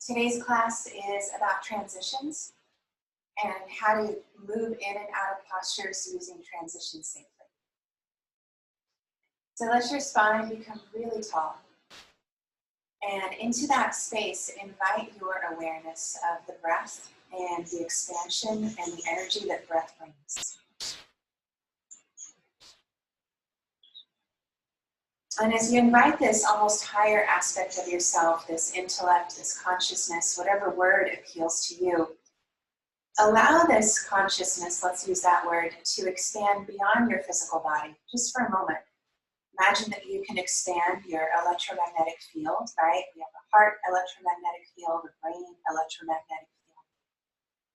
Today's class is about transitions and how to move in and out of postures using transitions safely. So let your spine become really tall. And into that space, invite your awareness of the breath and the expansion and the energy that breath brings. And as you invite this almost higher aspect of yourself, this intellect, this consciousness, whatever word appeals to you, allow this consciousness, let's use that word, to expand beyond your physical body, just for a moment. Imagine that you can expand your electromagnetic field, right? We have the heart electromagnetic field, the brain electromagnetic field.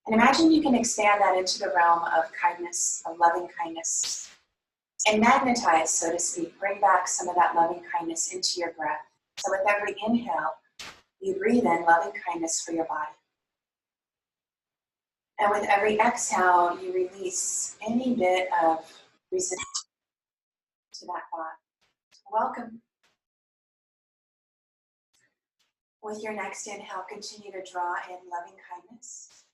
And imagine you can expand that into the realm of kindness, of loving kindness, and magnetize, so to speak, bring back some of that loving kindness into your breath. So with every inhale, you breathe in loving kindness for your body. And with every exhale, you release any bit of resistance to that thought. Welcome. With your next inhale, continue to draw in loving kindness.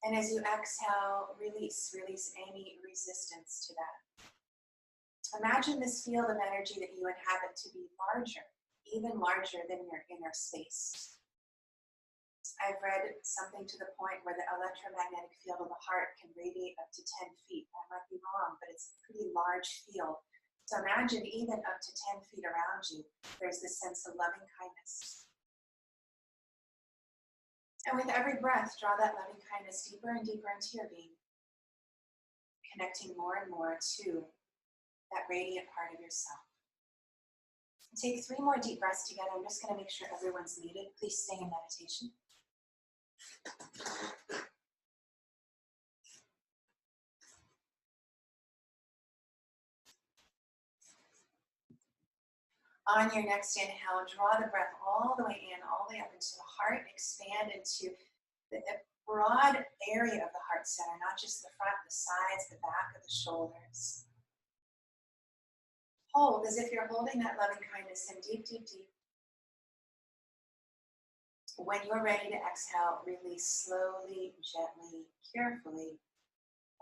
And as you exhale, release any resistance to that. Imagine this field of energy that you inhabit to be larger, even larger than your inner space. I've read something to the point where the electromagnetic field of the heart can radiate up to 10 feet. I might be wrong, but it's a pretty large field. So imagine even up to 10 feet around you, there's this sense of loving kindness. And with every breath, draw that loving kindness deeper and deeper into your being, connecting more and more to that radiant part of yourself. Take 3 more deep breaths together. I'm just going to make sure everyone's muted. Please stay in meditation. On your next inhale, draw the breath all the way in, all the way up into the heart, expand into the broad area of the heart center, not just the front, the sides, the back of the shoulders. Hold as if you're holding that loving kindness in deep, deep, deep. When you're ready to exhale, release slowly, gently, carefully,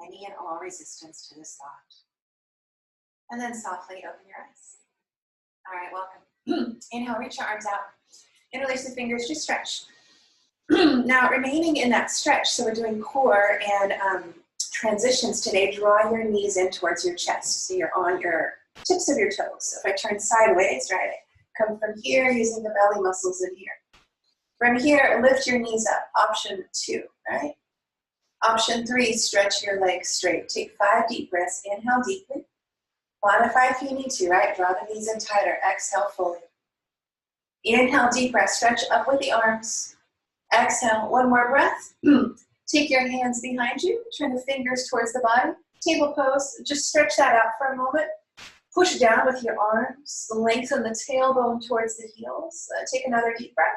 any and all resistance to this thought. And then softly open your eyes. All right, welcome. Inhale, reach your arms out. Interlace the fingers, just stretch. Now, remaining in that stretch, so we're doing core and transitions today. Draw your knees in towards your chest, so you're on your tips of your toes. So if I turn sideways, right, come from here using the belly muscles in here. From here, lift your knees up. Option 2, right? Option 3, stretch your legs straight. Take 5 deep breaths. Inhale deeply. Modify if you need to, right? Draw the knees in tighter. Exhale fully. Inhale, deep breath. Stretch up with the arms. Exhale, 1 more breath. Take your hands behind you. Turn the fingers towards the body. Table pose. Just stretch that out for a moment. Push down with your arms. Lengthen the tailbone towards the heels. Take another deep breath.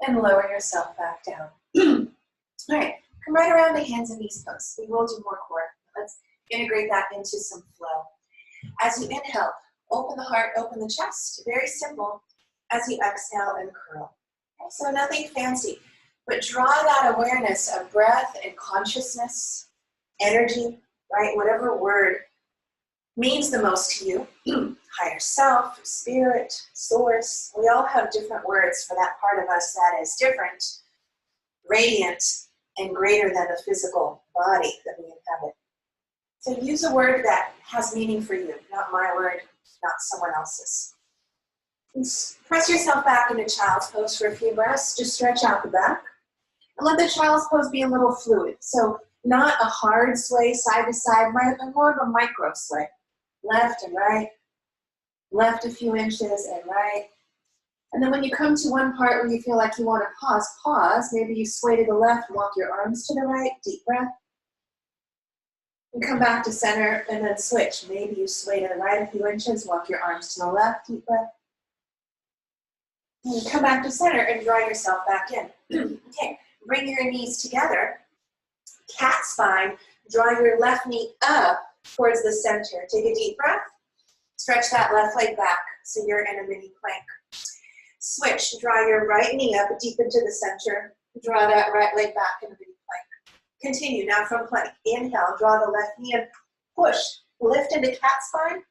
And lower yourself back down. All right, come right around to hands and knees pose. We will do more core. Let's integrate that into some flow. As you inhale, open the heart, open the chest. Very simple. As you exhale and curl. Okay, so nothing fancy, but draw that awareness of breath and consciousness, energy, right? Whatever word means the most to you. Higher self, spirit, source. We all have different words for that part of us that is different, radiant, and greater than the physical body that we inhabit. So use a word that has meaning for you, not my word, not someone else's. And press yourself back into child's pose for a few breaths. Just stretch out the back. And let the child's pose be a little fluid. So not a hard sway side to side, but more of a micro sway. Left and right. Left a few inches and right. And then when you come to one part where you feel like you want to pause. Maybe you sway to the left, walk your arms to the right, deep breath. And come back to center and then switch. Maybe you sway to the right a few inches, walk your arms to the left, deep breath. And come back to center and draw yourself back in. Okay, bring your knees together. Cat spine, draw your left knee up towards the center. Take a deep breath. Stretch that left leg back so you're in a mini plank. Switch, draw your right knee up deep into the center. Draw that right leg back into the plank. Continue now from plank. Inhale, draw the left knee in, push, lift into cat spine.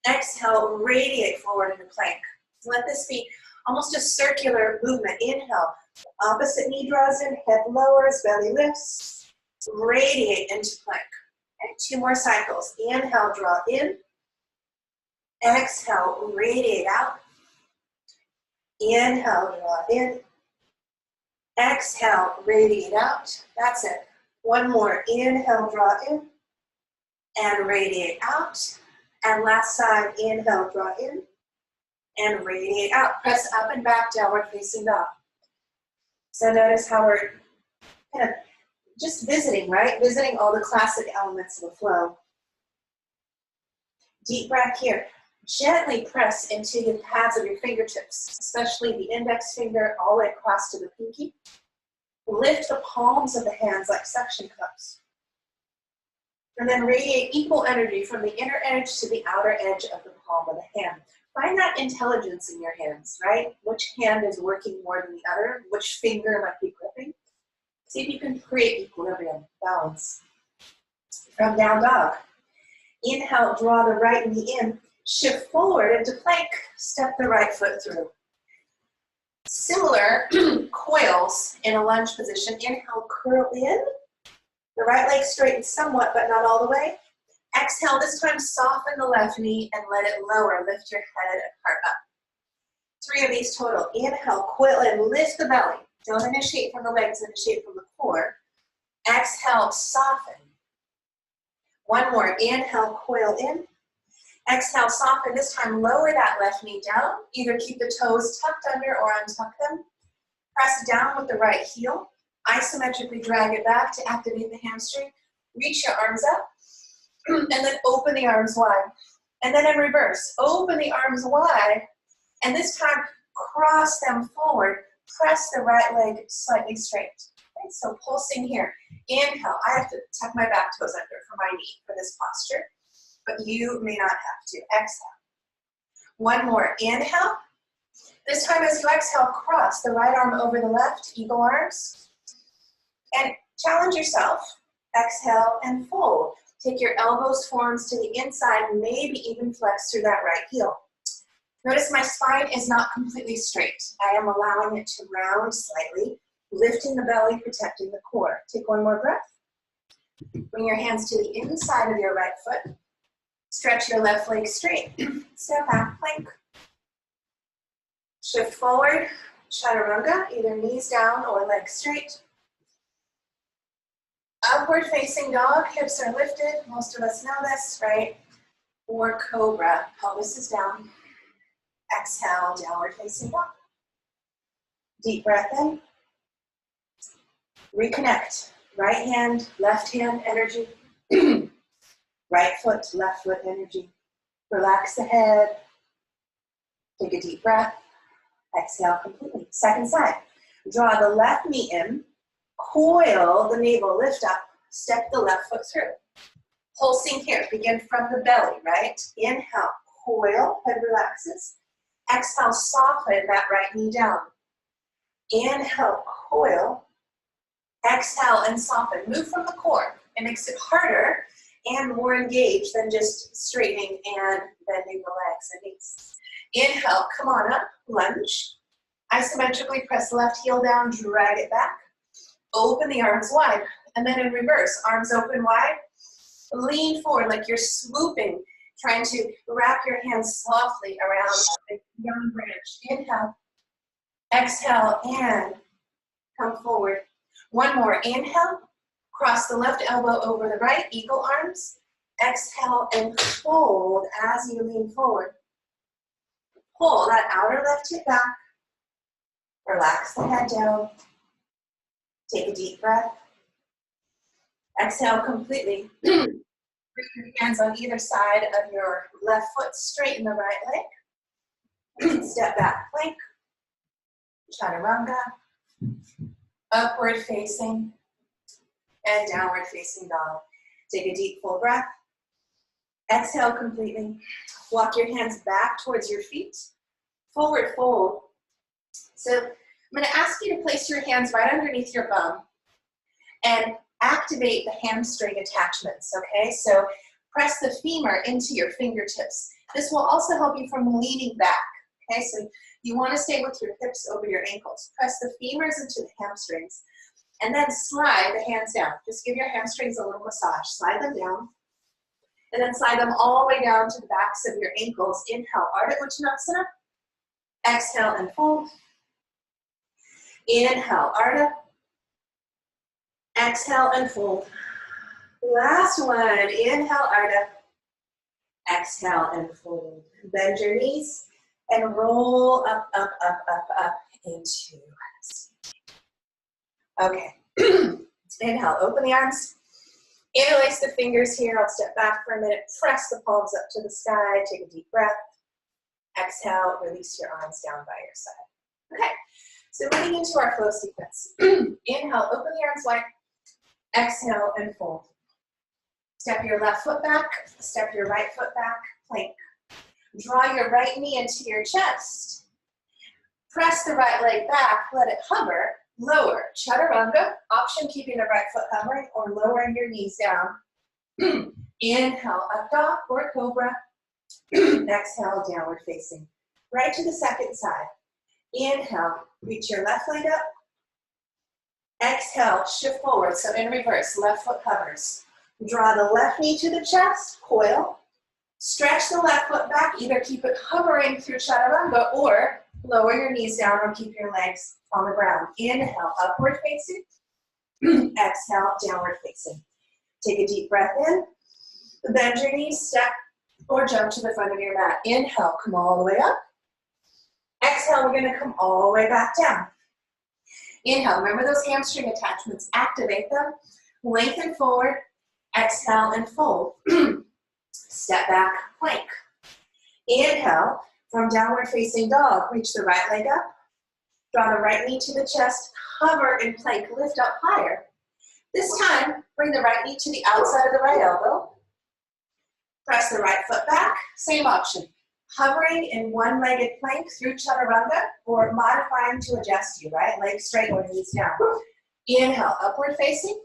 Exhale, radiate forward into plank. Let this be almost a circular movement. Inhale, opposite knee draws in, head lowers, belly lifts. Radiate into plank. Okay, 2 more cycles. Inhale, draw in. Exhale, radiate out. Inhale, draw in. Exhale, radiate out. That's it. 1 more. Inhale, draw in. And radiate out. And last side, inhale, draw in. And radiate out. Press up and back, downward facing dog. So notice how we're kind of just visiting, right? Visiting all the classic elements of the flow. Deep breath here. Gently press into the pads of your fingertips, especially the index finger all the way across to the pinky. Lift the palms of the hands like suction cups. And then radiate equal energy from the inner edge to the outer edge of the palm of the hand. Find that intelligence in your hands, right? Which hand is working more than the other? Which finger might be gripping? See if you can create equilibrium, balance. From down dog. Inhale, draw the right knee in. Shift forward into plank. Step the right foot through. Similar coils in a lunge position. Inhale, curl in. The right leg straightens somewhat, but not all the way. Exhale, this time soften the left knee and let it lower. Lift your head and heart up. 3 of these total. Inhale, coil in, lift the belly. Don't initiate from the legs, initiate from the core. Exhale, soften. 1 more. Inhale, coil in. Exhale, soften. This time, lower that left knee down. Either keep the toes tucked under or untuck them. Press down with the right heel. Isometrically drag it back to activate the hamstring. Reach your arms up. And then open the arms wide. And then in reverse, open the arms wide. And this time, cross them forward. Press the right leg slightly straight. Okay, so pulsing here. Inhale. I have to tuck my back toes under for my knee for this posture. But you may not have to. Exhale. 1 more. Inhale. This time as you exhale, cross the right arm over the left, eagle arms. And challenge yourself. Exhale and fold. Take your elbows, forearms to the inside, maybe even flex through that right heel. Notice my spine is not completely straight. I am allowing it to round slightly, lifting the belly, protecting the core. Take 1 more breath. Bring your hands to the inside of your right foot. Stretch your left leg straight. Step back, plank. Shift forward, chaturanga, either knees down or legs straight. Upward facing dog, hips are lifted. Most of us know this, right? Or cobra, pelvis is down. Exhale, downward facing dog. Deep breath in. Reconnect. Right hand, left hand energy. Right foot, left foot energy. Relax the head. Take a deep breath. Exhale completely. Second side. Draw the left knee in. Coil the navel, lift up. Step the left foot through. Pulsing here. Begin from the belly, right? Inhale, coil, head relaxes. Exhale, soften that right knee down. Inhale, coil. Exhale and soften. Move from the core. It makes it harder and more engaged than just straightening and bending the legs and knees. Inhale, come on up, lunge. Isometrically press left heel down, drag it back. Open the arms wide. And then in reverse, arms open wide. Lean forward like you're swooping, trying to wrap your hands softly around a young branch. Inhale, exhale, and come forward. 1 more. Inhale. Cross the left elbow over the right, eagle arms. Exhale and fold as you lean forward. Pull that outer left hip back. Relax the head down. Take a deep breath. Exhale completely. Bring your hands on either side of your left foot, straighten the right leg. Step back, plank. Chaturanga. Upward facing. And downward facing dog. Take a deep full breath. Exhale completely. Walk your hands back towards your feet. Forward fold. So I'm going to ask you to place your hands right underneath your bum and activate the hamstring attachments, okay? So press the femur into your fingertips. This will also help you from leaning back, okay? So you want to stay with your hips over your ankles. Press the femurs into the hamstrings and then slide the hands down. Just give your hamstrings a little massage. Slide them down and then slide them all the way down to the backs of your ankles. Inhale, Ardha Uttanasana. Exhale and fold. Inhale, Ardha. Exhale and fold. Last one. Inhale, Ardha. Exhale and fold. Bend your knees and roll up, up, up, up, up into rest. Okay. Inhale, open the arms. Interlace the fingers here. I'll step back for a minute. Press the palms up to the sky. Take a deep breath. Exhale, release your arms down by your side. Okay, so moving into our flow sequence. Inhale, open the arms wide. Exhale and fold. Step your left foot back. Step your right foot back. Plank. Draw your right knee into your chest. Press the right leg back. Let it hover. Lower. Chaturanga. Option keeping the right foot hovering or lowering your knees down. Inhale, up dog or cobra. Exhale, downward facing. Right to the second side. Inhale, reach your left leg up. Exhale, shift forward. So in reverse, left foot hovers. Draw the left knee to the chest, coil. Stretch the left foot back. Either keep it hovering through chaturanga or lower your knees down or keep your legs on the ground. Inhale, upward facing. Exhale, downward facing. Take a deep breath in. Bend your knees, step or jump to the front of your mat. Inhale, come all the way up. Exhale, we're going to come all the way back down. Inhale, remember those hamstring attachments. Activate them. Lengthen forward. Exhale and fold. Step back, plank. Inhale, from downward facing dog, reach the right leg up. Draw the right knee to the chest. Hover and plank. Lift up higher. This time, bring the right knee to the outside of the right elbow. Press the right foot back, same option. Hovering in one-legged plank through chaturanga or modifying to adjust you, right? Legs straight or knees down. Inhale, upward facing.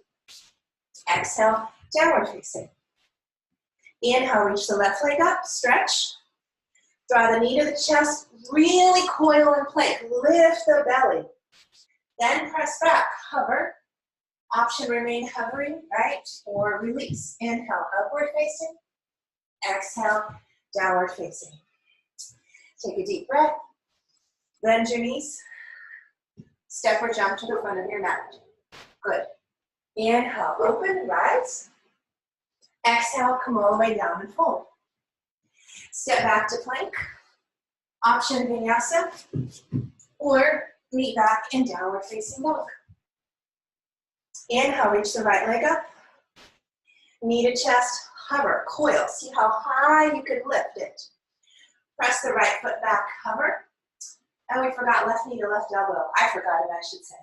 Exhale, downward facing. Inhale, reach the left leg up, stretch. Draw the knee to the chest, really coil and plank. Lift the belly. Then press back, hover. Option remain hovering, right? Or release. Inhale, upward facing. Exhale, downward facing. Take a deep breath. Bend your knees. Step or jump to the front of your mat. Good. Inhale, open, rise. Exhale, come all the way down and fold. Step back to plank. Option vinyasa. Or meet back in downward facing dog. Inhale, reach the right leg up. Knee to chest. Hover, coil. See how high you could lift it. Press the right foot back, hover. And we forgot left knee to left elbow. I forgot it, I should say.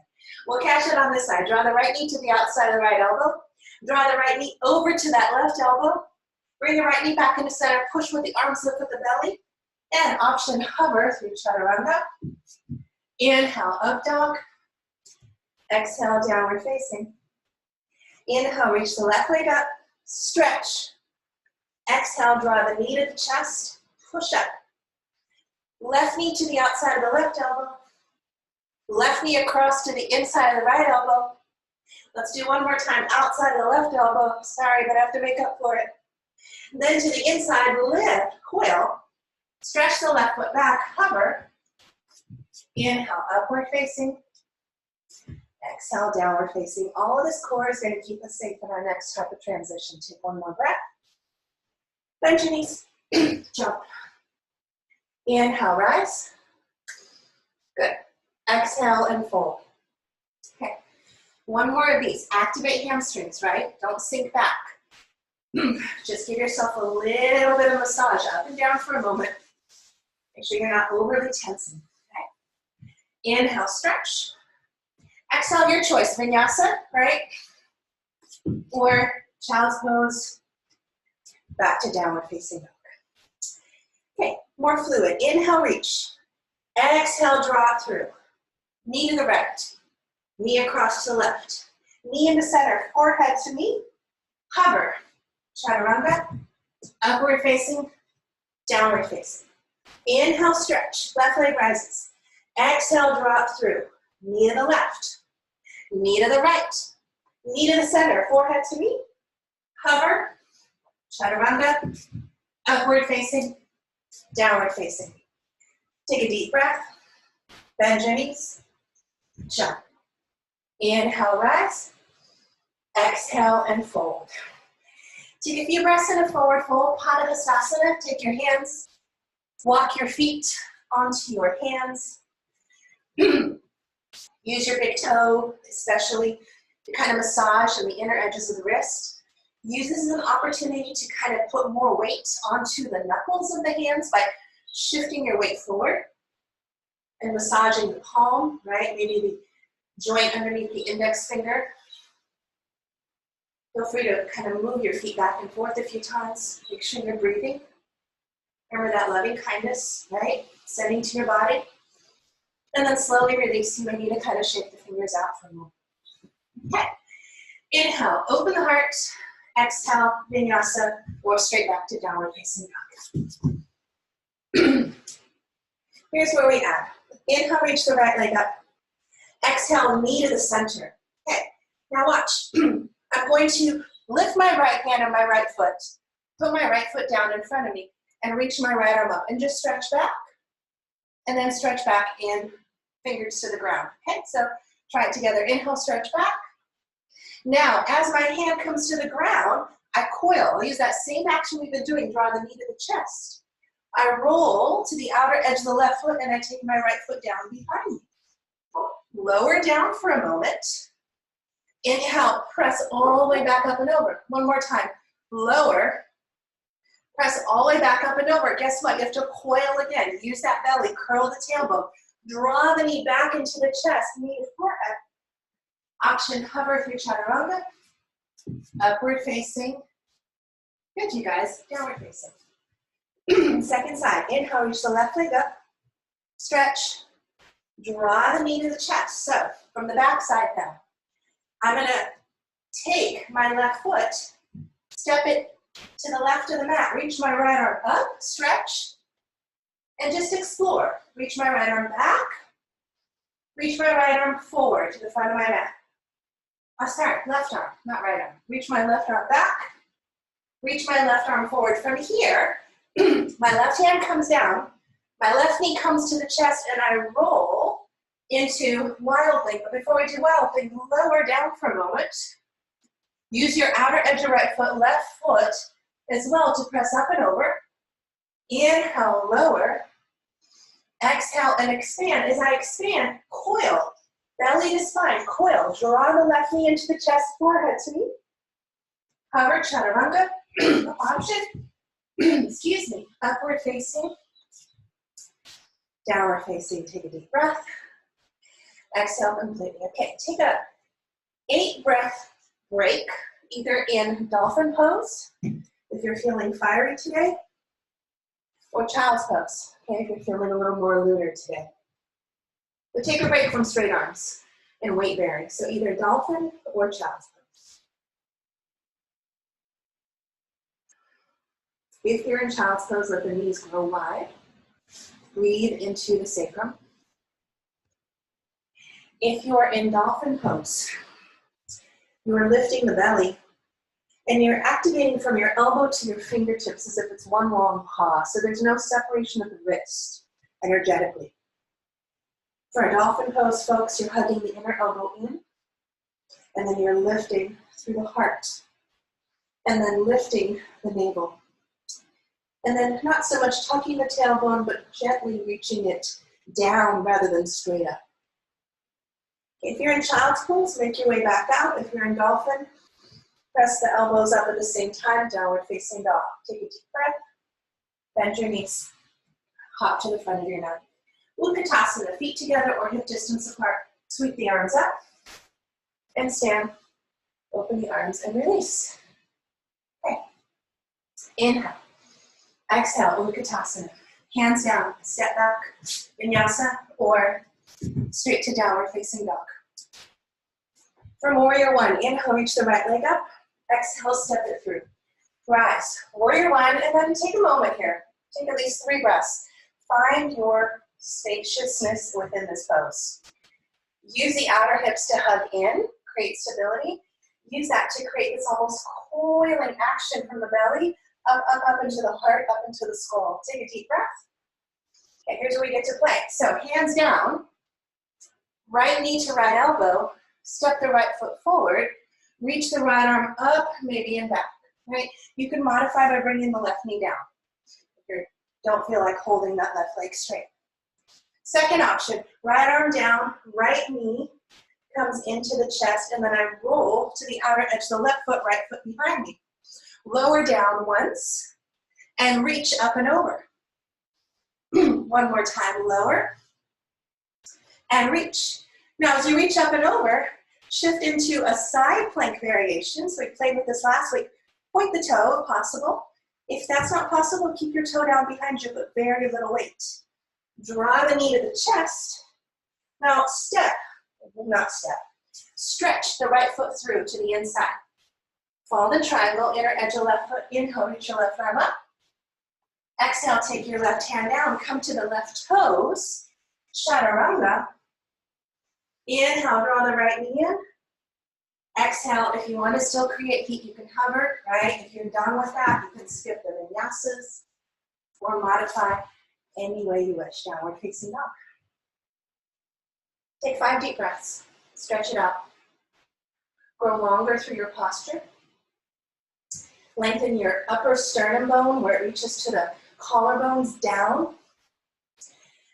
We'll catch it on this side. Draw the right knee to the outside of the right elbow. Draw the right knee over to that left elbow. Bring the right knee back into center. Push with the arms, lift with the belly. And option hover through chaturanga. Inhale, up dog. Exhale, downward facing. Inhale, reach the left leg up. Stretch. Exhale, draw the knee to the chest. Push up. Left knee to the outside of the left elbow. Left knee across to the inside of the right elbow. Let's do one more time. Outside of the left elbow. Sorry, but I have to make up for it. Then to the inside, lift, coil. Stretch the left foot back, hover. Inhale, upward facing. Exhale, downward facing. All of this core is going to keep us safe in our next type of transition. Take one more breath. Bend your knees. Jump. Inhale, rise. Good. Exhale and fold. Okay. One more of these. Activate hamstrings, right? Don't sink back. Just give yourself a little bit of massage up and down for a moment. Make sure you're not overly tensing. Okay. Inhale, stretch. Exhale, your choice. Vinyasa, right? Or child's pose. Back to downward facing dog. Okay, more fluid. Inhale, reach. Exhale, draw through. knee to the right, knee across to the left, knee in the center, forehead to knee, hover, chaturanga, upward facing, downward facing. Inhale, stretch, left leg rises. Exhale, drop through, knee to the left, knee to the right, knee to the center, forehead to knee, hover, chaturanga, upward facing, downward facing. Take a deep breath, bend your knees, jump. Inhale, rise, exhale, and fold. Take a few breaths in a forward fold, Natarajasana. Take your hands, walk your feet onto your hands. Use your big toe, especially, to kind of massage on the inner edges of the wrist. Use this as an opportunity to kind of put more weight onto the knuckles of the hands by shifting your weight forward and massaging the palm, right? Maybe the joint underneath the index finger. Feel free to kind of move your feet back and forth a few times. Make sure you're breathing. Remember that loving kindness, right? Sending to your body. And then slowly release. You may need to kind of shake the fingers out for a moment. Okay. Inhale, open the heart. Exhale, vinyasa, or straight back to downward facing dog. Here's where we add. Inhale, reach the right leg up. Exhale, knee to the center. Okay, now watch. I'm going to lift my right hand on my right foot, put my right foot down in front of me, and reach my right arm up, and just stretch back. And then stretch back in, fingers to the ground. Okay, so try it together. Inhale, stretch back. Now, as my hand comes to the ground, I coil. I'll use that same action we've been doing, draw the knee to the chest. I roll to the outer edge of the left foot, and I take my right foot down behind me. Lower down for a moment. Inhale, press all the way back up and over. One more time. Lower, press all the way back up and over. Guess what? You have to coil again. Use that belly, curl the tailbone. Draw the knee back into the chest, knee to forehead. Option, hover through chaturanga. Upward facing. Good, you guys. Downward facing. Second side. Inhale, reach the left leg up. Stretch. Draw the knee to the chest. So, from the back side now, I'm going to take my left foot, step it to the left of the mat, reach my right arm up, stretch, and just explore. Reach my right arm back, reach my right arm forward to the front of my mat. Sorry, left arm, not right arm. Reach my left arm back, reach my left arm forward. From here, my left hand comes down, my left knee comes to the chest, and I roll into wild thing. But before we do wild thing, lower down for a moment. Use your outer edge of right foot, left foot as well to press up and over. Inhale, lower. Exhale and expand. As I expand, coil. Belly to spine, coil. Draw the left knee into the chest, forehead to knee. Hover, chaturanga. Option, excuse me, upward facing. Downward facing, take a deep breath. Exhale completely. Okay, take a 8-breath break, either in dolphin pose, if you're feeling fiery today, or child's pose, okay, if you're feeling a little more lunar today. But take a break from straight arms and weight bearing, so either dolphin or child's pose. If you're in child's pose, let the knees grow wide. Breathe into the sacrum. If you're in dolphin pose, you are lifting the belly and you're activating from your elbow to your fingertips as if it's one long paw, so there's no separation of the wrist energetically. For a dolphin pose, folks, you're hugging the inner elbow in, and then you're lifting through the heart, and then lifting the navel. And then not so much tucking the tailbone, but gently reaching it down rather than straight up. If you're in child's pose, make your way back out. If you're in dolphin, press the elbows up at the same time, downward facing dog. Take a deep breath, bend your knees, hop to the front of your mat. Utkatasana, feet together or hip distance apart. Sweep the arms up and stand. Open the arms and release. Okay. Inhale. Exhale, Utkatasana. Hands down, step back, vinyasa, or Straight to downward facing dog. From warrior one, inhale, reach the right leg up. Exhale, step it through. Rise. Warrior one, and then take a moment here. Take at least 3 breaths. Find your spaciousness within this pose. Use the outer hips to hug in, create stability. Use that to create this almost coiling action from the belly, up, up, up into the heart, up into the skull. Take a deep breath. Okay, here's where we get to play. So hands down, right knee to right elbow, step the right foot forward, reach the right arm up, maybe and back, right? You can modify by bringing the left knee down if you don't feel like holding that left leg straight. Second option, right arm down, right knee comes into the chest, and then I roll to the outer edge, the left foot, right foot behind me. Lower down once, and reach up and over. One more time, lower, and reach. Now, as you reach up and over, shift into a side plank variation. So we played with this last week. Point the toe if possible. If that's not possible, keep your toe down behind you, but very little weight. Draw the knee to the chest. Now step, not step. Stretch the right foot through to the inside. Fold in triangle, inner edge of left foot, inhale, reach your left arm up. Exhale, take your left hand down, come to the left toes, chaturanga. Inhale, draw the right knee in. Exhale, if you want to still create heat, you can hover, right? If you're done with that, you can skip the vinyasas or modify any way you wish, downward facing dog. Take 5 deep breaths, stretch it out. Grow longer through your posture. Lengthen your upper sternum bone where it reaches to the collarbones down.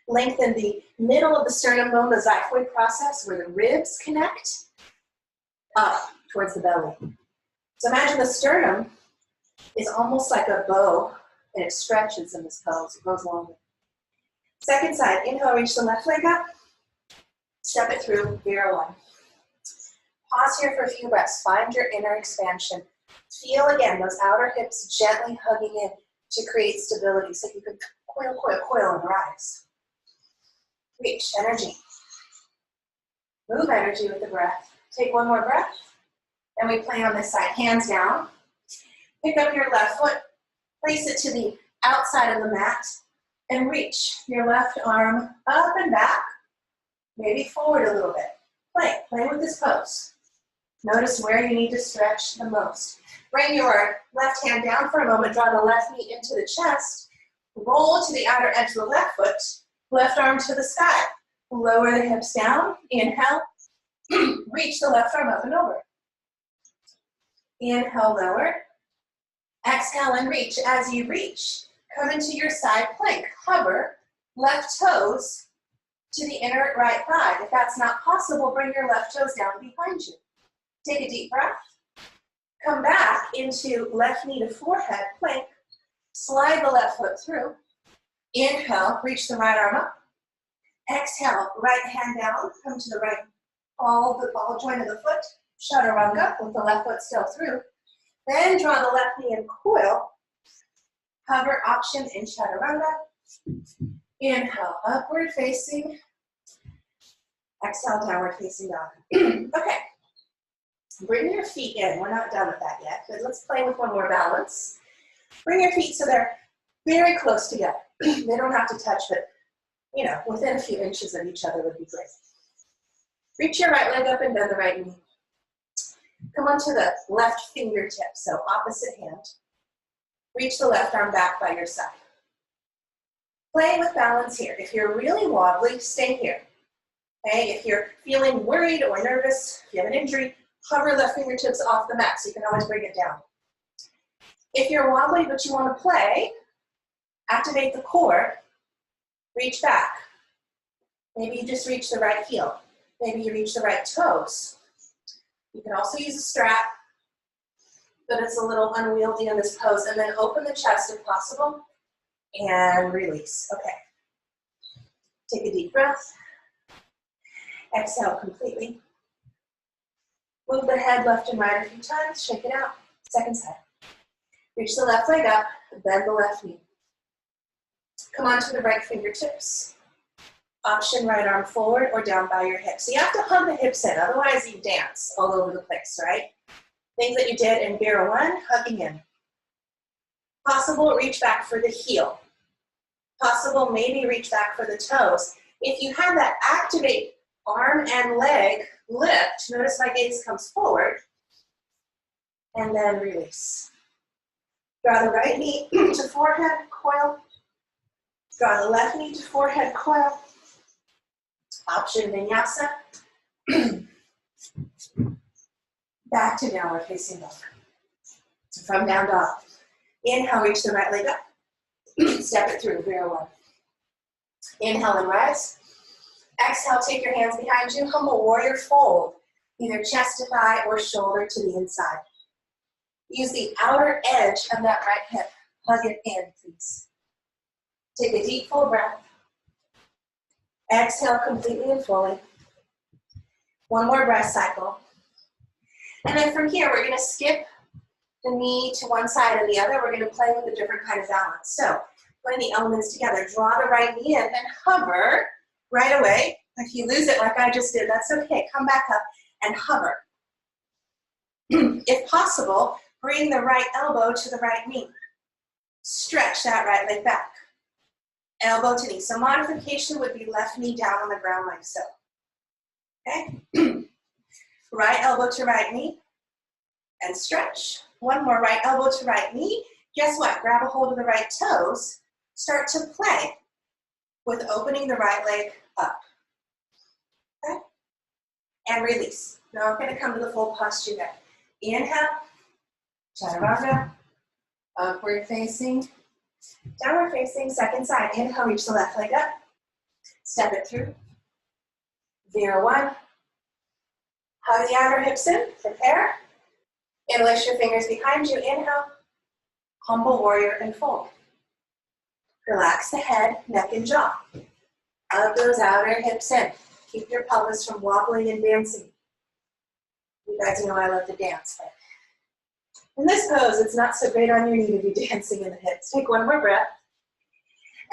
Lengthen the middle of the sternum bone, the xiphoid process, where the ribs connect, up towards the belly. So imagine the sternum is almost like a bow, and it stretches in this pose. It goes longer. Second side, inhale, reach the left leg up. Step it through, Vera one. Pause here for a few breaths. Find your inner expansion. Feel again those outer hips gently hugging in to create stability so you can coil, coil, coil and rise. Reach, energy. Move energy with the breath. Take one more breath. And we play on this side. Hands down. Pick up your left foot. Place it to the outside of the mat. And reach your left arm up and back. Maybe forward a little bit. Play with this pose. Notice where you need to stretch the most. Bring your left hand down for a moment. Draw the left knee into the chest. Roll to the outer edge of the left foot. Left arm to the sky. Lower the hips down. Inhale. Reach the left arm up and over. Inhale, lower. Exhale and reach. As you reach, come into your side plank. Hover, left toes to the inner right thigh. If that's not possible, bring your left toes down behind you. Take a deep breath. Come back into left knee to forehead plank. Slide the left foot through. Inhale, reach the right arm up. Exhale, right hand down, come to the right ball joint of the foot. Chaturanga with the left foot still through. Then draw the left knee and coil. Hover option in chaturanga. Inhale, upward facing. Exhale, downward facing dog. Okay. Bring your feet in. We're not done with that yet, but let's play with one more balance. Bring your feet so they're very close together. They don't have to touch, but within a few inches of each other would be great. Reach your right leg up and bend the right knee. Come onto the left fingertip, so opposite hand. Reach the left arm back by your side. Play with balance here. If you're really wobbly, stay here. Okay? If you're feeling worried or nervous, if you have an injury, hover left fingertips off the mat so you can always bring it down. If you're wobbly but you want to play, activate the core, reach back. Maybe you just reach the right heel. Maybe you reach the right toes. You can also use a strap, but it's a little unwieldy in this pose. And then open the chest if possible and release. Okay. Take a deep breath. Exhale completely. Move the head left and right a few times. Shake it out. Second side. Reach the left leg up. Bend the left knee. Come onto the right fingertips. Option right arm forward or down by your hips. So you have to hug the hips in, otherwise you dance all over the place, right? Things that you did in Vera 1, hugging in. Possible, reach back for the heel. Possible, maybe reach back for the toes. If you have that activate arm and leg lift, notice my gaze comes forward, and then release. Draw the right knee to forehead, coil. Draw the left knee to forehead, coil. Option vinyasa. Back to downward facing dog. From down dog. Inhale, reach the right leg up. Step it through, Vera 1. Inhale and rise. Exhale, take your hands behind you. Humble warrior fold. Either chest to thigh or shoulder to the inside. Use the outer edge of that right hip. Hug it in, please. Take a deep, full breath. Exhale completely and fully. One more breath cycle. And then from here, we're going to skip the knee to one side and the other. We're going to play with a different kind of balance. So, putting the elements together. Draw the right knee in and hover right away. If you lose it like I just did, that's okay. Come back up and hover. If possible, bring the right elbow to the right knee. Stretch that right leg back. Elbow to knee. So modification would be left knee down on the ground like so. Okay? Right elbow to right knee and stretch. One more, right elbow to right knee. Guess what? Grab a hold of the right toes. Start to play with opening the right leg up. Okay? And release. Now I'm going to come to the full posture neck. Inhale, chaturanga, upward facing, downward facing, second side. Inhale, reach the left leg up. Step it through. Vera 1. Hug the outer hips in, prepare. Interlace your fingers behind you, inhale. Humble warrior and fold. Relax the head, neck, and jaw. Hug those outer hips in. Keep your pelvis from wobbling and dancing. You guys know I love to dance, but in this pose, it's not so great on your knee to be dancing in the hips. Take one more breath.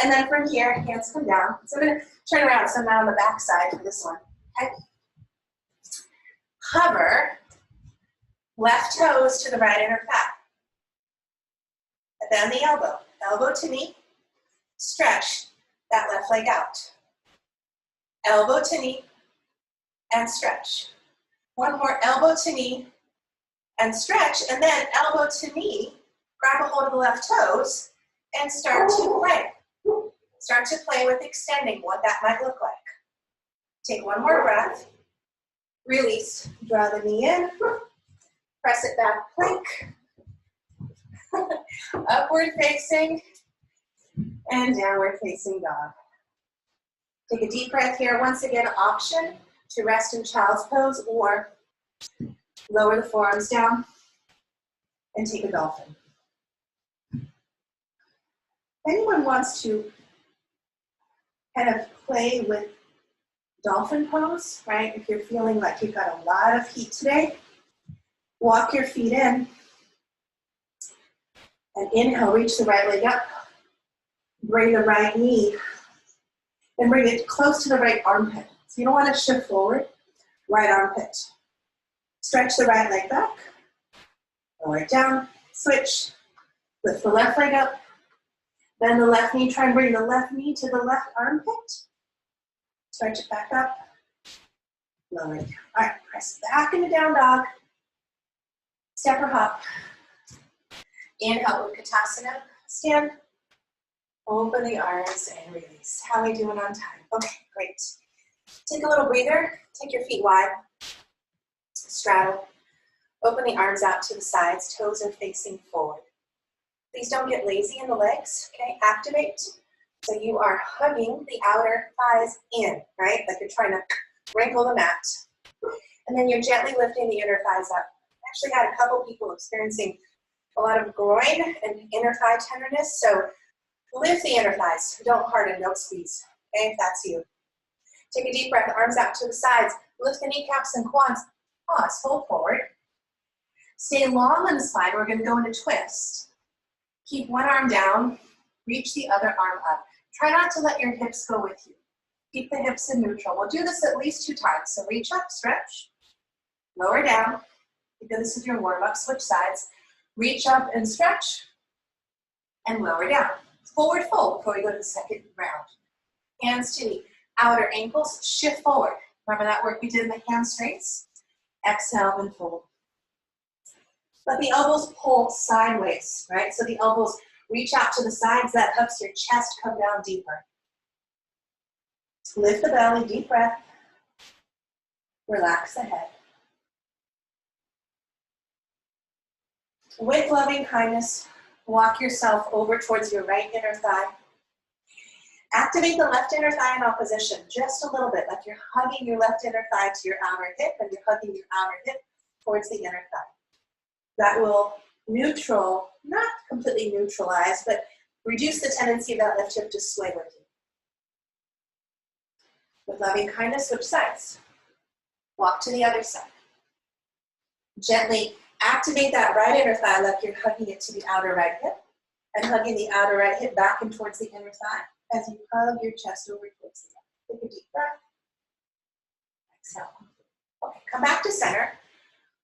And then from here, hands come down. So I'm going to turn around so I'm not on the back side for this one. Okay? Hover, left toes to the right inner thigh. Bend the elbow, elbow to knee. Stretch that left leg out. Elbow to knee and stretch. One more, elbow to knee and stretch, and then elbow to knee, grab a hold of the left toes and start to play. Start to play with extending, what that might look like. Take one more breath. Release, draw the knee in, press it back, plank. Upward facing and downward facing dog. Take a deep breath here. Once again, option to rest in child's pose or lower the forearms down and take a dolphin. If anyone wants to kind of play with dolphin pose, right? If you're feeling like you've got a lot of heat today, walk your feet in and inhale, reach the right leg up. Bring the right knee and bring it close to the right armpit. So you don't want to shift forward, right armpit. Stretch the right leg back, lower it down, switch, lift the left leg up, bend the left knee, try and bring the left knee to the left armpit. Stretch it back up, lower it down. All right, press back into down dog. Step or hop. Inhale, Utkatasana, stand. Open the arms and release. How are we doing on time? Okay, great. Take a little breather. Take your feet wide. Straddle. Open the arms out to the sides. Toes are facing forward. Please don't get lazy in the legs, okay? Activate. So you are hugging the outer thighs in, right? Like you're trying to wrinkle the mat. And then you're gently lifting the inner thighs up. I actually had a couple people experiencing a lot of groin and inner thigh tenderness, so lift the inner thighs. Don't harden, don't squeeze, okay, if that's you. Take a deep breath, arms out to the sides. Lift the kneecaps and quads. Pause, fold forward. Stay long on the spine. We're going to go into twist. Keep one arm down. Reach the other arm up. Try not to let your hips go with you. Keep the hips in neutral. We'll do this at least 2 times. So reach up, stretch, lower down. You do this with your warm-up, switch sides. Reach up and stretch, and lower down. Forward fold before we go to the second round. Hands to the outer ankles, shift forward. Remember that work we did in the hamstrings? Exhale and fold. Let the elbows pull sideways, right? So the elbows reach out to the sides, that helps your chest come down deeper. Lift the belly, deep breath. Relax the head. With loving kindness, walk yourself over towards your right inner thigh. Activate the left inner thigh in opposition just a little bit, like you're hugging your left inner thigh to your outer hip and you're hugging your outer hip towards the inner thigh. That will neutral, not completely neutralize, but reduce the tendency of that left hip to sway with you. With loving kindness, switch sides. Walk to the other side. Gently activate that right inner thigh like you're hugging it to the outer right hip and hugging the outer right hip back and towards the inner thigh as you hug your chest over towards the top. Take a deep breath. Exhale. Okay, come back to center.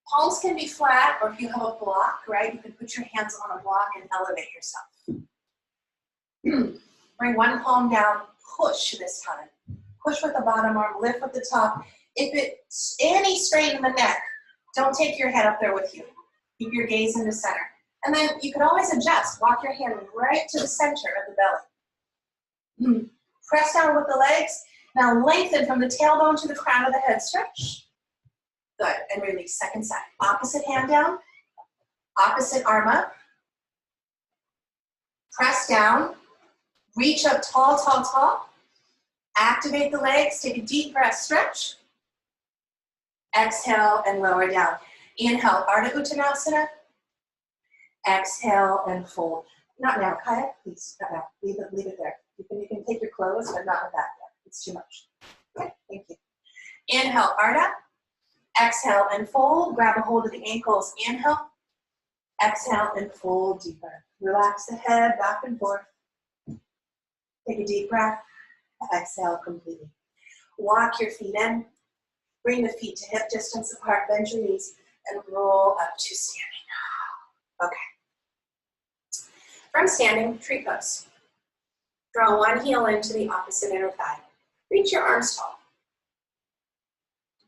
Palms can be flat, or if you have a block, right, you can put your hands on a block and elevate yourself. Bring one palm down, push this time. Push with the bottom arm, lift with the top. If it's any strain in the neck, don't take your head up there with you. Keep your gaze in the center. And then you can always adjust. Walk your hand right to the center of the belly. Press down with the legs. Now lengthen from the tailbone to the crown of the head. Stretch. Good. And release. Second side. Opposite hand down. Opposite arm up. Press down. Reach up tall, tall, tall. Activate the legs. Take a deep breath. Stretch. Exhale and lower down. Inhale, Ardha Uttanasana. Exhale and fold. Not now, Kaya, please, not now. Leave it there. You can take your clothes, but not with that yet. It's too much. Okay, thank you. Inhale, Ardha. Exhale and fold. Grab a hold of the ankles. Inhale. Exhale and fold deeper. Relax the head back and forth. Take a deep breath. Exhale completely. Walk your feet in. Bring the feet to hip distance apart, bend your knees, and roll up to standing. Okay. From standing, tree pose. Draw one heel into the opposite inner thigh. Reach your arms tall.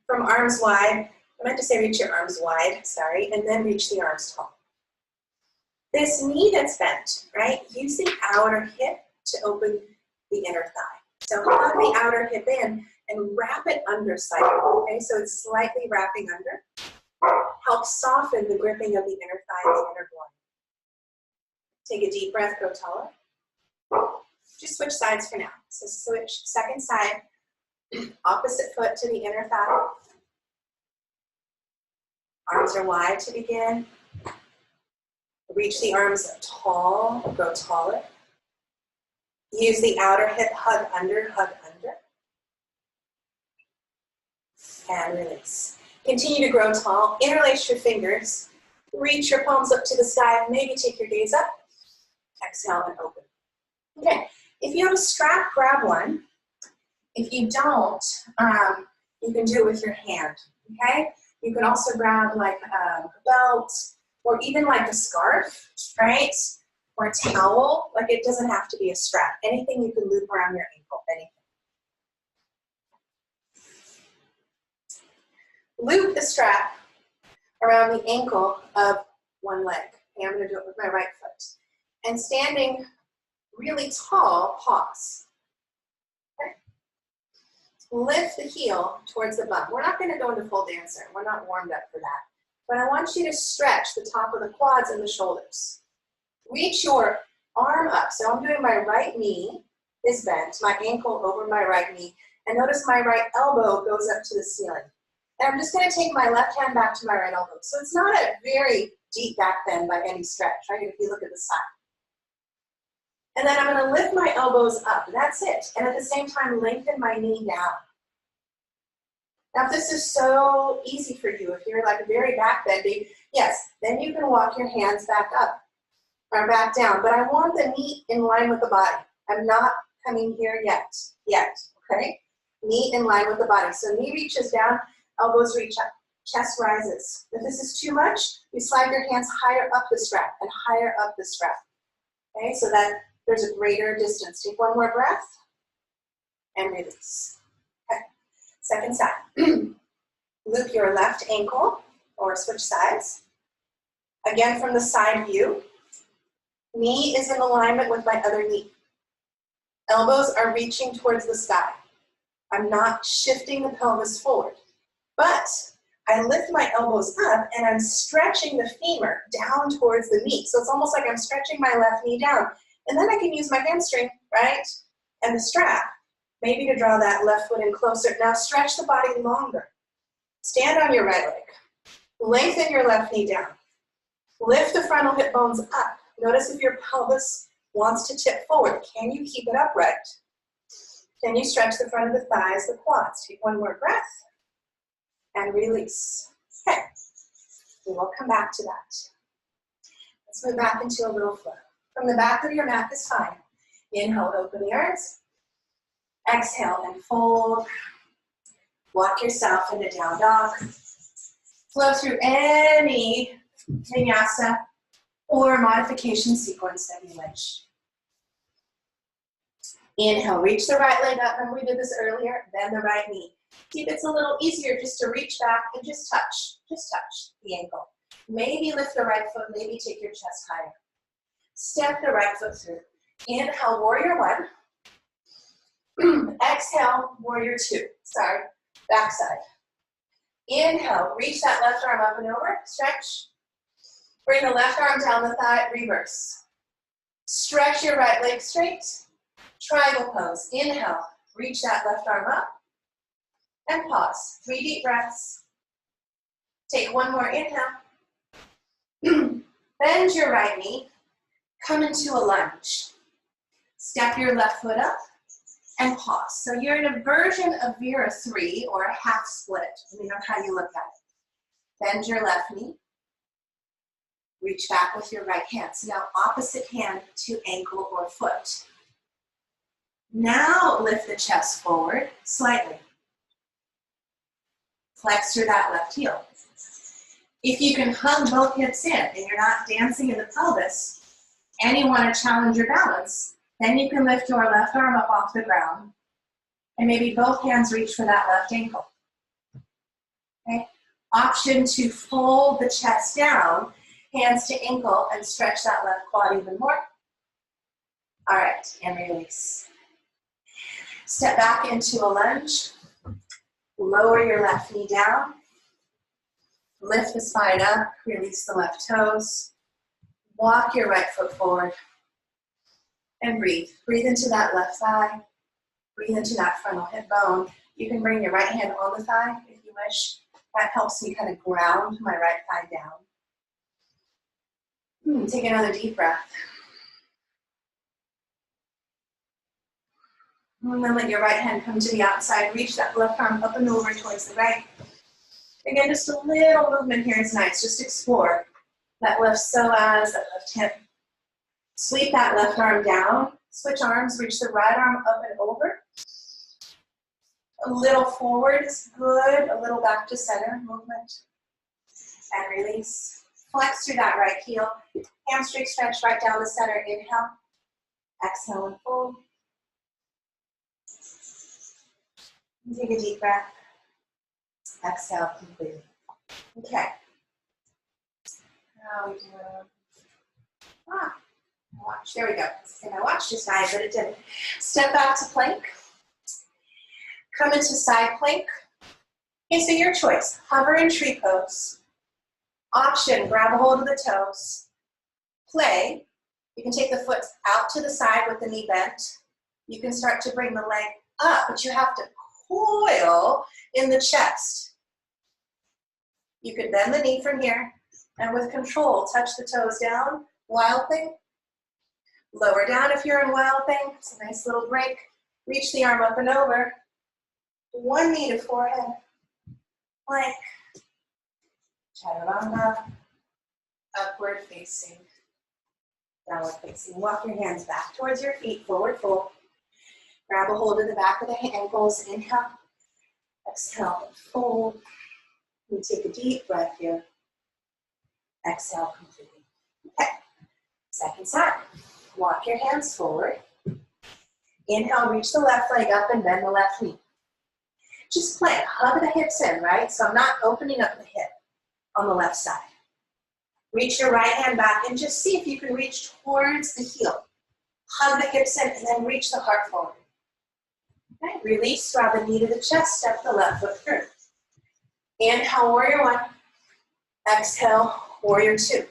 From arms wide, I meant to say reach your arms wide, sorry, and then reach the arms tall. This knee that's bent, right? Use the outer hip to open the inner thigh. So hug the outer hip in and wrap it under slightly, okay? So it's slightly wrapping under. Help soften the gripping of the inner thigh and the inner groin. Take a deep breath, go taller. Just switch sides for now. So switch second side, opposite foot to the inner thigh. Arms are wide to begin. Reach the arms tall, go taller. Use the outer hip, hug under, and release. Continue to grow tall. Interlace your fingers. Reach your palms up to the sky. Maybe take your gaze up. Exhale and open. Okay, if you have a strap, grab one. If you don't, you can do it with your hand, okay? You can also grab like a belt or even like a scarf, right? Or a towel. Like it doesn't have to be a strap. Anything you can loop around your ankle, anything. Loop the strap around the ankle of one leg. Okay, I'm going to do it with my right foot. And standing really tall, pause. Okay. Lift the heel towards the bum. We're not going to go into full dancer. We're not warmed up for that. But I want you to stretch the top of the quads and the shoulders. Reach your arm up. So I'm doing my right knee is bent, my ankle over my right knee. And notice my right elbow goes up to the ceiling. And I'm just going to take my left hand back to my right elbow. So it's not a very deep back bend by any stretch, right? If you look at the side. And then I'm going to lift my elbows up. That's it. And at the same time, lengthen my knee down. Now, if this is so easy for you, if you're like very back bending, yes, then you can walk your hands back up or back down. But I want the knee in line with the body. I'm not coming here yet, okay? Knee in line with the body. So knee reaches down, elbows reach up, chest rises. If this is too much, you slide your hands higher up the strap and higher up the strap. Okay, so that there's a greater distance. Take one more breath and release. Okay, second side. Loop your left ankle or switch sides. Again, from the side view, knee is in alignment with my other knee. Elbows are reaching towards the sky. I'm not shifting the pelvis forward, but I lift my elbows up and I'm stretching the femur down towards the knee. So it's almost like I'm stretching my left knee down. And then I can use my hamstring, right? And the strap, maybe to draw that left foot in closer. Now stretch the body longer. Stand on your right leg. Lengthen your left knee down. Lift the frontal hip bones up. Notice if your pelvis wants to tip forward. Can you keep it upright? Can you stretch the front of the thighs, the quads? Take one more breath and release. Okay, we will come back to that. Let's move back into a little flow. From the back of your mat is fine. Inhale, open the arms. Exhale and fold. Walk yourself into down dog. Flow through any vinyasa or modification sequence that you wish. Inhale, reach the right leg up. Remember we did this earlier, bend the right knee. See if it's a little easier just to reach back and just touch the ankle. Maybe lift the right foot, maybe take your chest higher. Step the right foot through. Inhale, warrior one. Exhale, warrior two. Sorry, back side. Inhale, reach that left arm up and over, stretch. Bring the left arm down the thigh, reverse. Stretch your right leg straight. Triangle pose. Inhale, reach that left arm up. And pause. 3 deep breaths. Take one more inhale. Bend your right knee. Come into a lunge. Step your left foot up and pause. So you're in a version of Vera 3 or a half split, depending on how you look at it. Bend your left knee. Reach back with your right hand. So now opposite hand to ankle or foot. Now lift the chest forward slightly. Flex through that left heel. If you can hug both hips in and you're not dancing in the pelvis and you want to challenge your balance, then you can lift your left arm up off the ground and maybe both hands reach for that left ankle. Okay? Option to fold the chest down, hands to ankle, and stretch that left quad even more. All right, and release. Step back into a lunge. Lower your left knee down. Lift the spine up. Release the left toes. Walk your right foot forward. And breathe. Breathe into that left thigh. Breathe into that frontal hip bone. You can bring your right hand on the thigh if you wish. That helps me kind of ground my right thigh down. Take another deep breath. And then let your right hand come to the outside. Reach that left arm up and over towards the right. Again, just a little movement here is nice. Just explore that left psoas, that left hip. Sweep that left arm down. Switch arms. Reach the right arm up and over. A little forward is good. A little back to center movement. And release. Flex through that right heel. Hamstring stretch right down the center. Inhale. Exhale and fold. Take a deep breath. Exhale completely. Okay. Now we do watch. There we go. And my watch just died, but it didn't. Step back to plank. Come into side plank. Okay, so your choice. Hover in tree pose. Option, grab a hold of the toes. Play. You can take the foot out to the side with the knee bent. You can start to bring the leg up, but you have to coil in the chest. You could bend the knee from here, and with control, touch the toes down. Wild thing. Lower down if you're in wild thing. It's a nice little break. Reach the arm up and over. One knee to forehead. Plank. Chaturanga. Upward facing. Downward facing. Walk your hands back towards your feet. Forward fold. Grab a hold of the back of the ankles. Inhale. Exhale, fold. You take a deep breath here. Exhale completely. Okay. Second side. Walk your hands forward. Inhale, reach the left leg up and bend the left knee. Just play. Hug the hips in, right? So I'm not opening up the hip on the left side. Reach your right hand back and just see if you can reach towards the heel. Hug the hips in and then reach the heart forward. Okay. Release, draw the knee to the chest, step the left foot through. Inhale, warrior one. Exhale, warrior two.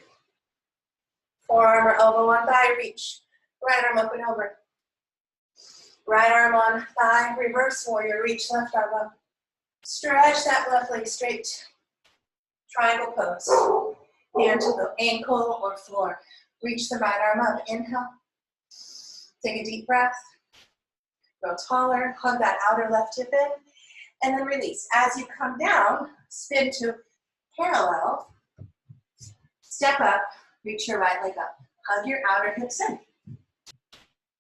Forearm or elbow on thigh, reach. Right arm up and over. Right arm on thigh, reverse warrior, reach left arm up. Stretch that left leg straight. Triangle pose. Hand to the ankle or floor. Reach the right arm up. Inhale. Take a deep breath. Grow taller. Hug that outer left hip in. And then release. As you come down, spin to parallel. Step up. Reach your right leg up. Hug your outer hips in.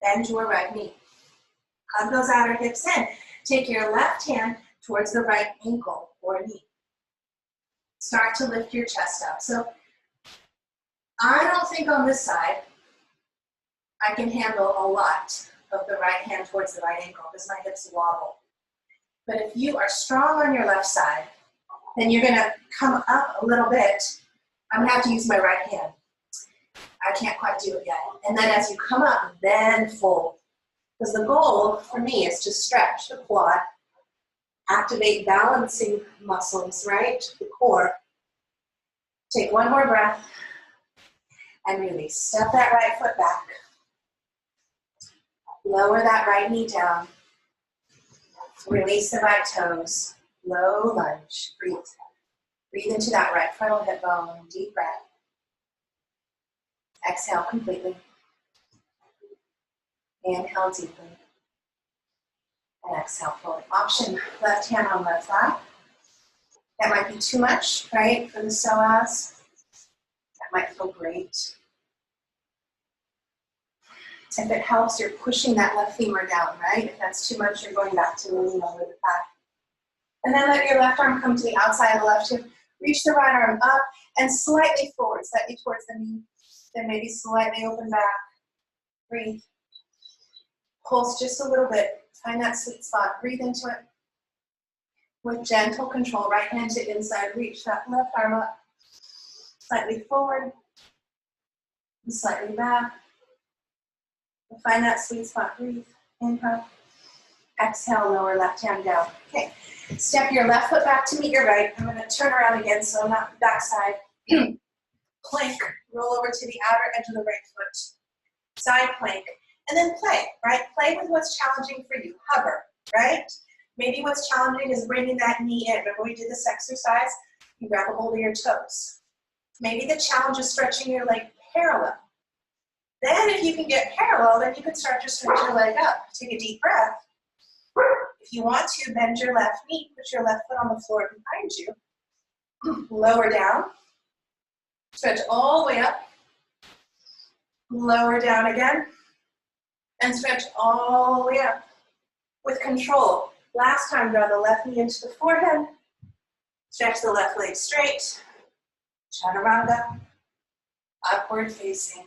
Bend your right knee. Hug those outer hips in. Take your left hand towards the right ankle or knee. Start to lift your chest up. So I don't think on this side I can handle a lot of the right hand towards the right ankle because my hips wobble. But if you are strong on your left side, then you're going to come up a little bit. I'm going to have to use my right hand. I can't quite do it yet. And then as you come up, then fold. Because the goal for me is to stretch the quad, activate balancing muscles, right? The core. Take one more breath and release. Step that right foot back. Lower that right knee down. Release the right toes. Low lunge. Breathe. Breathe into that right frontal hip bone. Deep breath. Exhale completely. Inhale deeply. And exhale fully. Option, left hand on left thigh. That might be too much, right, for the psoas. That might feel great. If it helps, you're pushing that left femur down, right? If that's too much, you're going back to leaning over the back. And then let your left arm come to the outside of the left hip. Reach the right arm up and slightly forward, slightly towards the knee. Then maybe slightly open back. Breathe. Pulse just a little bit. Find that sweet spot. Breathe into it. With gentle control, right hand to inside. Reach that left arm up. Slightly forward. And slightly back. And find that sweet spot. Breathe. Inhale. Exhale, lower left hand down. Okay. Step your left foot back to meet your right. I'm going to turn around again so I'm not backside. Plank. Roll over to the outer edge of the right foot. Side plank. And then play, right? Play with what's challenging for you. Hover, right? Maybe what's challenging is bringing that knee in. Remember we did this exercise? You grab a hold of your toes. Maybe the challenge is stretching your leg parallel. Then if you can get parallel, then you can start to stretch your leg up. Take a deep breath. If you want to, bend your left knee. Put your left foot on the floor behind you. Lower down. Stretch all the way up. Lower down again. And stretch all the way up with control. Last time, draw the left knee into the forehead. Stretch the left leg straight. Chaturanga. Upward facing.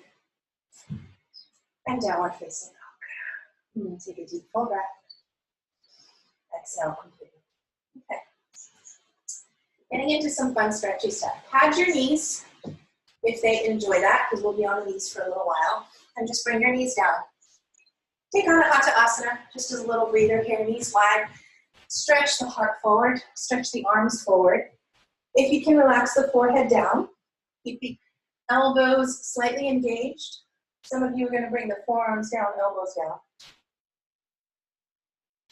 And downward facing dog. And then take a deep full breath. Exhale completely. Okay. Getting into some fun stretchy stuff. Pad your knees if they enjoy that, because we'll be on the knees for a little while. And just bring your knees down. Take on Natarajasana, just as a little breather here, knees wide. Stretch the heart forward, stretch the arms forward. If you can relax the forehead down, keep the elbows slightly engaged. Some of you are going to bring the forearms down, elbows down.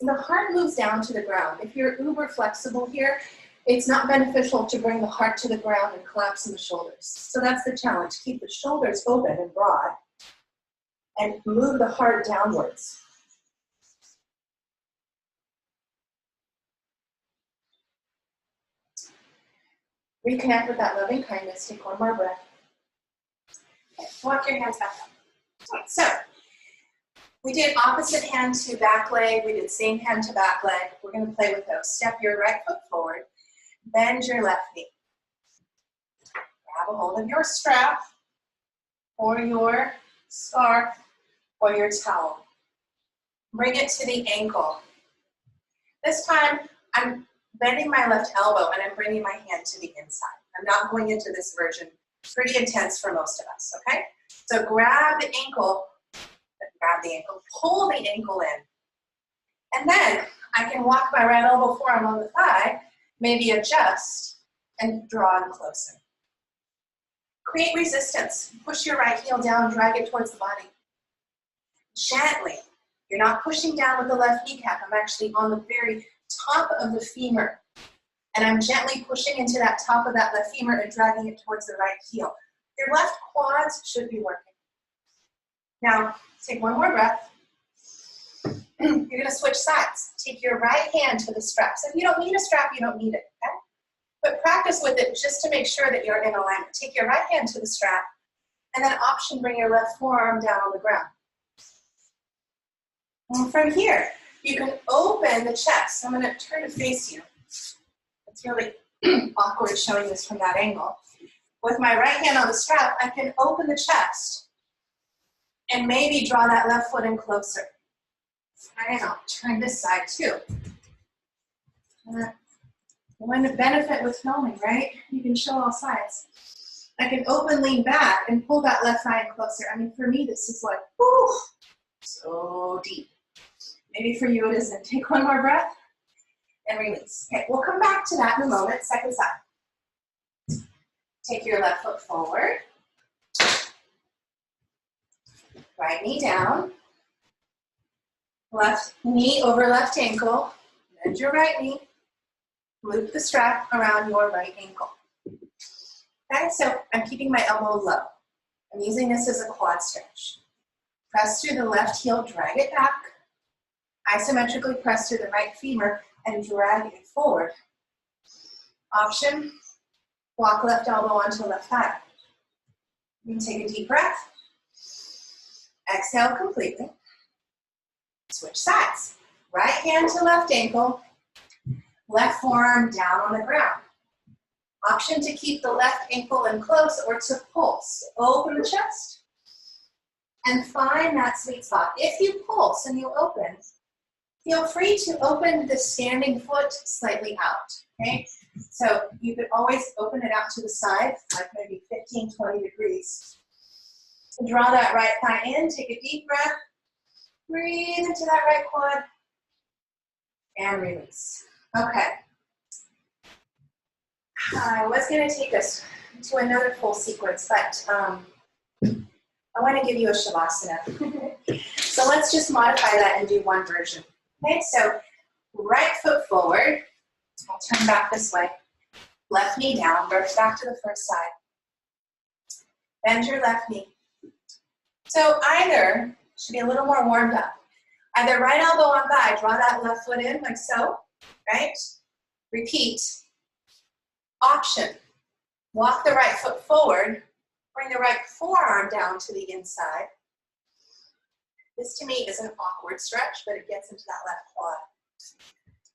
And the heart moves down to the ground. If you're uber flexible here, it's not beneficial to bring the heart to the ground and collapse in the shoulders. So that's the challenge. Keep the shoulders open and broad. And move the heart downwards. Reconnect with that loving kindness. Take one more breath. Okay, walk your hands back up. Right, so, We did opposite hand to back leg. We did same hand to back leg. We're going to play with those. Step your right foot forward. Bend your left knee. Grab a hold of your strap or your scarf or your towel. Bring it to the ankle. This time, I'm bending my left elbow and I'm bringing my hand to the inside. I'm not going into this version. Pretty intense for most of us, okay? So grab the ankle, pull the ankle in. And then I can walk my right elbow forearm on the thigh, maybe adjust, and draw in closer. Create resistance. Push your right heel down, drag it towards the body. Gently. You're not pushing down with the left kneecap. I'm actually on the very top of the femur. And I'm gently pushing into that top of that left femur and dragging it towards the right heel. Your left quads should be working. Now, take one more breath. You're going to switch sides. Take your right hand to the strap. So if you don't need a strap, you don't need it, okay? But practice with it just to make sure that you're in alignment. Take your right hand to the strap, and then option, bring your left forearm down on the ground. And from here, you can open the chest. So I'm going to turn to face you. It's really awkward showing this from that angle. With my right hand on the strap, I can open the chest and maybe draw that left foot in closer. And I'll turn this side too. One benefit with filming, right? You can show all sides. I can open, lean back, and pull that left thigh in closer. I mean, for me, this is like, whoo, so deep. Maybe for you it isn't. Take one more breath and release. Okay, we'll come back to that in a moment. Second side. Take your left foot forward. Right knee down. Left knee over left ankle. Bend your right knee. Loop the strap around your right ankle. Okay, so I'm keeping my elbow low. I'm using this as a quad stretch. Press through the left heel, drag it back. Isometrically press through the right femur and drag it forward. Option, walk left elbow onto left thigh. You can take a deep breath. Exhale completely. Switch sides. Right hand to left ankle. Left forearm down on the ground. Option to keep the left ankle in close or to pulse. Open the chest and find that sweet spot. If you pulse and you open, feel free to open the standing foot slightly out, okay? So you could always open it out to the side, like maybe 15, 20 degrees. Draw that right thigh in, take a deep breath, breathe into that right quad, and release. Okay. I was going to take us to another full sequence, but I want to give you a Shavasana. So let's just modify that and do one version. Okay, so right foot forward. I'll turn back this way. Left knee down, birth back to the first side. Bend your left knee. So either, should be a little more warmed up. Either right elbow on thigh, draw that left foot in like so, right? Repeat. Option, walk the right foot forward, bring the right forearm down to the inside. This to me is an awkward stretch, but it gets into that left quad.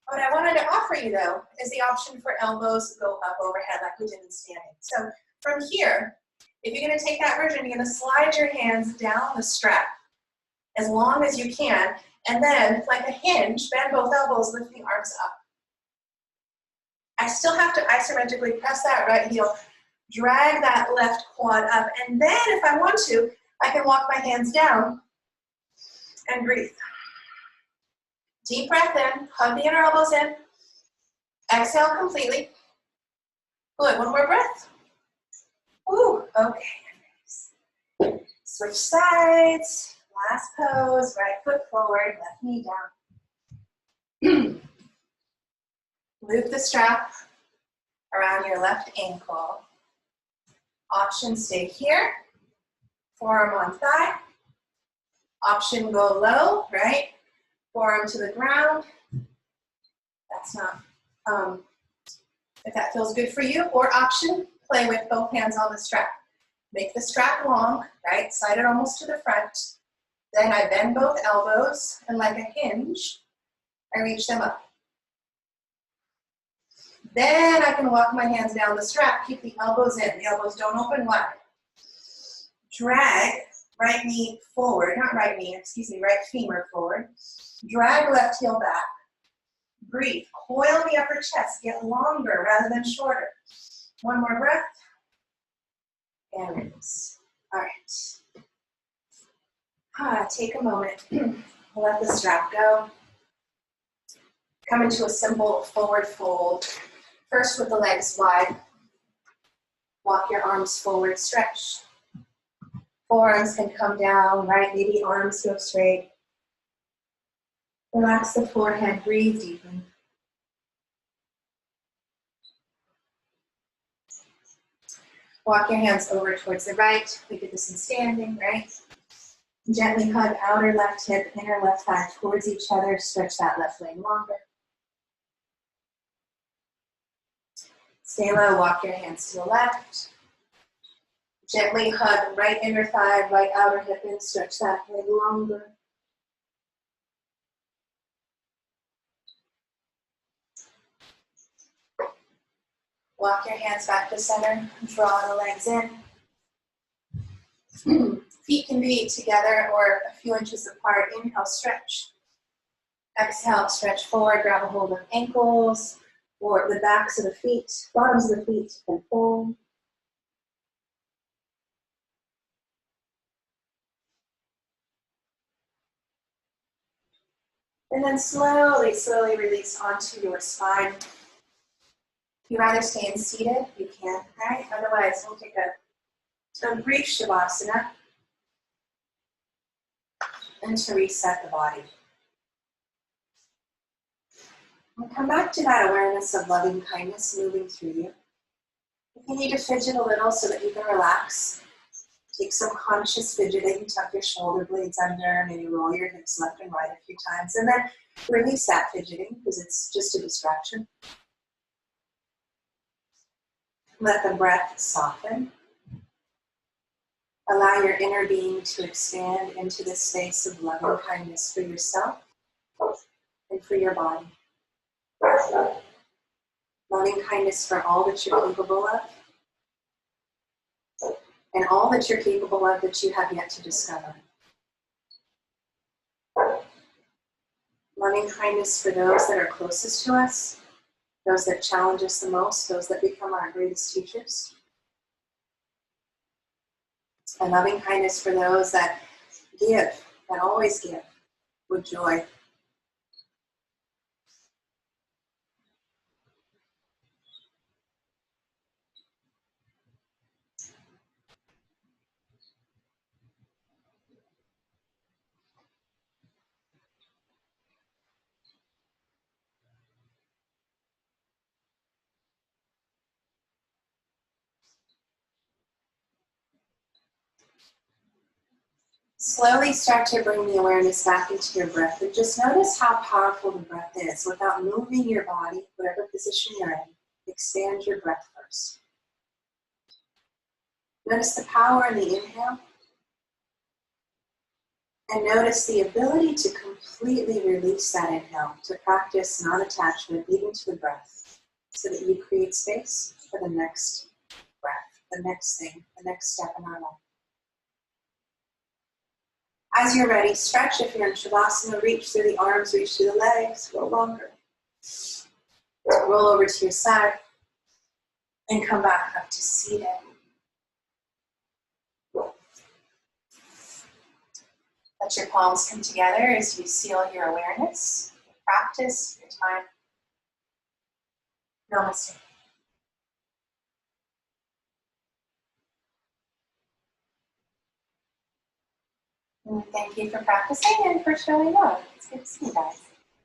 What I wanted to offer you though is the option for elbows to go up overhead like we did in standing. So from here, if you're gonna take that version, you're gonna slide your hands down the strap as long as you can, and then like a hinge, bend both elbows, lift the arms up. I still have to isometrically press that right heel, drag that left quad up, and then if I want to, I can walk my hands down and breathe. Deep breath in, hug the inner elbows in, exhale completely. Good, one more breath. Ooh, okay. Switch sides, last pose, right foot forward, left knee down. Loop the strap around your left ankle. Option, stay here. Forearm on thigh. Option, go low, right? Forearm to the ground. That's not, if that feels good for you. Or option, play with both hands on the strap. Make the strap long, right? Slide it almost to the front. Then I bend both elbows, and like a hinge, I reach them up. Then I can walk my hands down the strap, keep the elbows in. The elbows don't open wide. Drag right knee forward, not right knee, excuse me, right femur forward. Drag left heel back. Breathe. Coil the upper chest. Get longer rather than shorter. One more breath. And release. All right. Take a moment. Let the strap go. Come into a simple forward fold. First with the legs wide. Walk your arms forward, stretch. Forearms can come down, right? Maybe arms go straight. Relax the forehead, breathe deeply. Walk your hands over towards the right. We did this in standing, right? Gently hug outer left hip, inner left thigh towards each other. Stretch that left leg longer. Stay low, walk your hands to the left. Gently hug right inner thigh, right outer hip in. Stretch that leg longer. Walk your hands back to center. Draw the legs in. Feet can be together or a few inches apart. Inhale, stretch. Exhale, stretch forward. Grab a hold of ankles or the backs of the feet, bottoms of the feet, and fold. And then slowly, slowly release onto your spine. If you'd rather stay seated, you can, right? Otherwise, we'll take a brief Shavasana and to reset the body. And come back to that awareness of loving kindness moving through you. If you need to fidget a little so that you can relax, take some conscious fidgeting, tuck your shoulder blades under, maybe roll your hips left and right a few times, and then release that fidgeting because it's just a distraction. Let the breath soften. Allow your inner being to expand into this space of loving kindness for yourself and for your body. Loving kindness for all that you're capable of and all that you're capable of that you have yet to discover. Loving kindness for those that are closest to us, those that challenge us the most, those that become our greatest teachers. And loving kindness for those that give, that always give with joy. Slowly start to bring the awareness back into your breath and just notice how powerful the breath is without moving your body, whatever position you're in. Expand your breath first. Notice the power in the inhale and notice the ability to completely release that inhale, to practice non-attachment, leading to the breath so that you create space for the next breath, the next thing, the next step in our life. As you're ready, stretch. If you're in Shavasana, reach through the arms, reach through the legs, go longer. Roll over to your side and come back up to seated. Let your palms come together as you seal your awareness, your practice, your time. Namaste. And thank you for practicing and for showing up. It's good to see you guys.